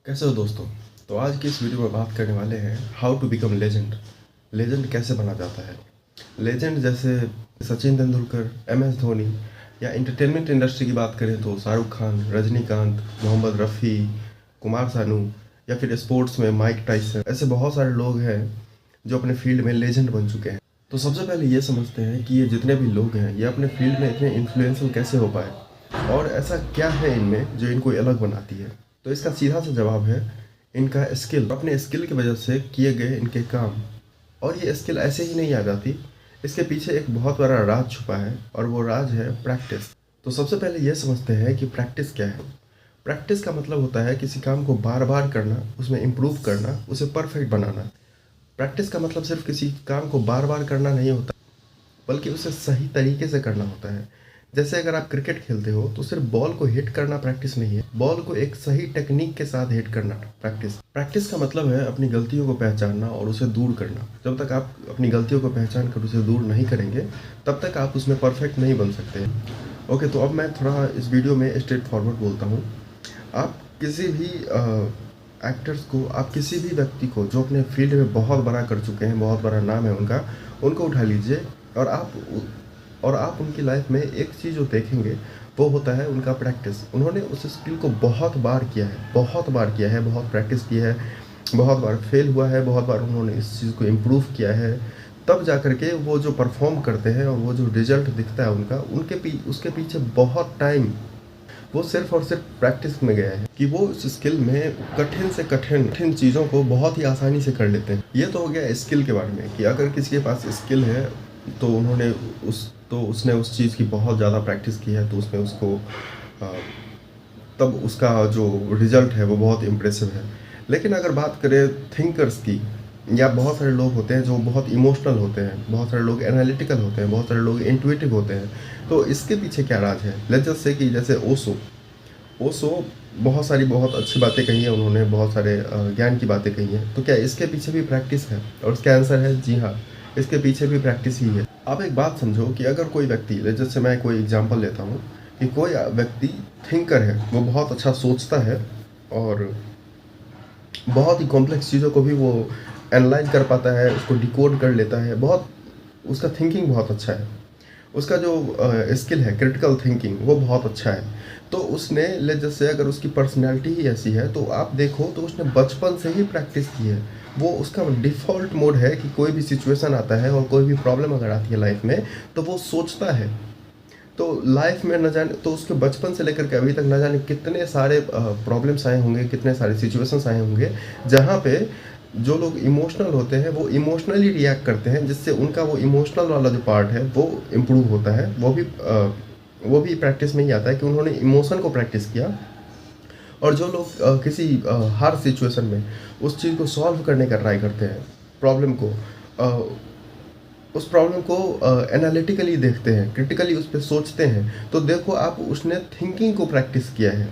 कैसे हो दोस्तों। तो आज की इस वीडियो में बात करने वाले हैं how to become legend. Legend कैसे बना जाता है। लेजेंड जैसे सचिन तेंदुलकर, MS धोनी, या एंटरटेनमेंट इंडस्ट्री की बात करें तो शाहरुख खान, रजनीकांत, मोहम्मद रफ़ी, कुमार सानू, या फिर स्पोर्ट्स में माइक टाइसन, ऐसे बहुत सारे लोग हैं जो अपने फील्ड में लेजेंड बन चुके हैं। तो सबसे पहले ये समझते हैं कि ये जितने भी लोग हैं ये अपने फील्ड में इतने इन्फ्लुएंशियल कैसे हो पाए और ऐसा क्या है इनमें जो इनको अलग बनाती है। तो इसका सीधा सा जवाब है इनका स्किल। अपने स्किल की वजह से किए गए इनके काम। और ये स्किल ऐसे ही नहीं आ जाती, इसके पीछे एक बहुत बड़ा राज छुपा है और वो राज है प्रैक्टिस। तो सबसे पहले ये समझते हैं कि प्रैक्टिस क्या है। प्रैक्टिस का मतलब होता है किसी काम को बार बार करना, उसमें इम्प्रूव करना, उसे परफेक्ट बनाना। प्रैक्टिस का मतलब सिर्फ किसी काम को बार बार करना नहीं होता, बल्कि उसे सही तरीके से करना होता है। जैसे अगर आप क्रिकेट खेलते हो तो सिर्फ बॉल को हिट करना प्रैक्टिस नहीं है, बॉल को एक सही टेक्निक के साथ हिट करना प्रैक्टिस। प्रैक्टिस का मतलब है अपनी गलतियों को पहचानना और उसे दूर करना। जब तक आप अपनी गलतियों को पहचान कर उसे दूर नहीं करेंगे तब तक आप उसमें परफेक्ट नहीं बन सकते। ओके, तो अब मैं थोड़ा इस वीडियो में स्ट्रेट फॉरवर्ड बोलता हूँ। आप किसी भी एक्टर्स को, आप किसी भी व्यक्ति को जो अपने फील्ड में बहुत बड़ा कर चुके हैं, बहुत बड़ा नाम है उनका, उनको उठा लीजिए और आप उनकी लाइफ में एक चीज़ जो देखेंगे वो होता है उनका प्रैक्टिस। उन्होंने उस स्किल को बहुत बार किया है, बहुत बार किया है, बहुत प्रैक्टिस की है, बहुत बार फेल हुआ है, बहुत बार उन्होंने इस चीज़ को इम्प्रूव किया है। तब जा कर के वो जो परफॉर्म करते हैं और वो जो रिजल्ट दिखता है उनका, उसके पीछे बहुत टाइम वो सिर्फ और सिर्फ प्रैक्टिस में गया है कि वो उस स्किल में कठिन से कठिन चीज़ों को बहुत ही आसानी से कर लेते हैं। ये तो हो गया स्किल के बारे में कि अगर किसी के पास स्किल है तो उसने उस चीज़ की बहुत ज़्यादा प्रैक्टिस की है, तो उसमें उसको तब उसका जो रिजल्ट है वो बहुत इम्प्रेसिव है। लेकिन अगर बात करें थिंकर्स की, या बहुत सारे लोग होते हैं जो बहुत इमोशनल होते हैं, बहुत सारे लोग एनालिटिकल होते हैं, बहुत सारे लोग इंट्यूटिव होते हैं, तो इसके पीछे क्या राज है। लेट्स जस्ट से कि जैसे ओशो बहुत सारी बहुत अच्छी बातें कही हैं उन्होंने, बहुत सारे ज्ञान की बातें कही हैं। तो क्या इसके पीछे भी प्रैक्टिस है? और इसका आंसर है जी हाँ, इसके पीछे भी प्रैक्टिस ही है। आप एक बात समझो कि अगर कोई व्यक्ति, जैसे मैं कोई एग्जांपल लेता हूँ कि कोई व्यक्ति थिंकर है, वो बहुत अच्छा सोचता है और बहुत ही कॉम्प्लेक्स चीज़ों को भी वो एनालाइज कर पाता है, उसको डिकोड कर लेता है, बहुत उसका थिंकिंग बहुत अच्छा है, उसका जो स्किल है क्रिटिकल थिंकिंग वो बहुत अच्छा है। तो उसने जैसे अगर उसकी पर्सनैलिटी ही ऐसी है तो आप देखो तो उसने बचपन से ही प्रैक्टिस की है। वो उसका डिफ़ॉल्ट मोड है कि कोई भी सिचुएशन आता है और कोई भी प्रॉब्लम अगर आती है लाइफ में तो वो सोचता है। तो लाइफ में न जाने, तो उसके बचपन से लेकर के अभी तक न जाने कितने सारे प्रॉब्लम्स आए होंगे, कितने सारे सिचुएशंस आए होंगे जहाँ पे जो लोग इमोशनल होते हैं वो इमोशनली रिएक्ट करते हैं, जिससे उनका वो इमोशनल वाला जो पार्ट है वो इम्प्रूव होता है। वो भी प्रैक्टिस में ही आता है कि उन्होंने इमोशन को प्रैक्टिस किया। और जो लोग किसी हर सिचुएशन में उस चीज़ को सॉल्व करने का ट्राई करते हैं, प्रॉब्लम को उस प्रॉब्लम को एनालिटिकली देखते हैं, क्रिटिकली उस पे सोचते हैं, तो देखो आप उसने थिंकिंग को प्रैक्टिस किया है।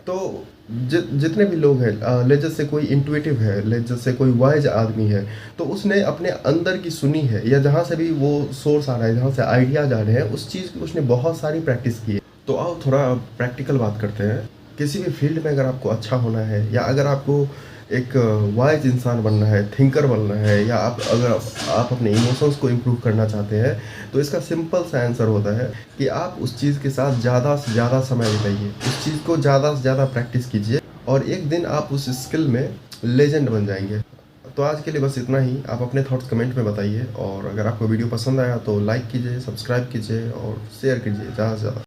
तो जितने भी लोग हैं, ले जैसे कोई इंट्यूटिव है, ले जैसे कोई वाइज आदमी है, तो उसने अपने अंदर की सुनी है, या जहाँ से भी वो सोर्स आ रहा है, जहाँ से आइडियाज आ रहे हैं, उस चीज़ की उसने बहुत सारी प्रैक्टिस की है। तो आओ थोड़ा प्रैक्टिकल बात करते हैं। किसी भी फील्ड में अगर आपको अच्छा होना है, या अगर आपको एक वाइज इंसान बनना है, थिंकर बनना है, या अगर आप अपने इमोशंस को इम्प्रूव करना चाहते हैं, तो इसका सिंपल सा आंसर होता है कि आप उस चीज़ के साथ ज़्यादा से ज़्यादा समय बिताइए, उस चीज़ को ज़्यादा से ज़्यादा प्रैक्टिस कीजिए, और एक दिन आप उस स्किल में लेजेंड बन जाएंगे। तो आज के लिए बस इतना ही। आप अपने थॉट्स कमेंट में बताइए, और अगर आपको वीडियो पसंद आया तो लाइक कीजिए, सब्सक्राइब कीजिए और शेयर कीजिए ज़्यादा से ज़्यादा।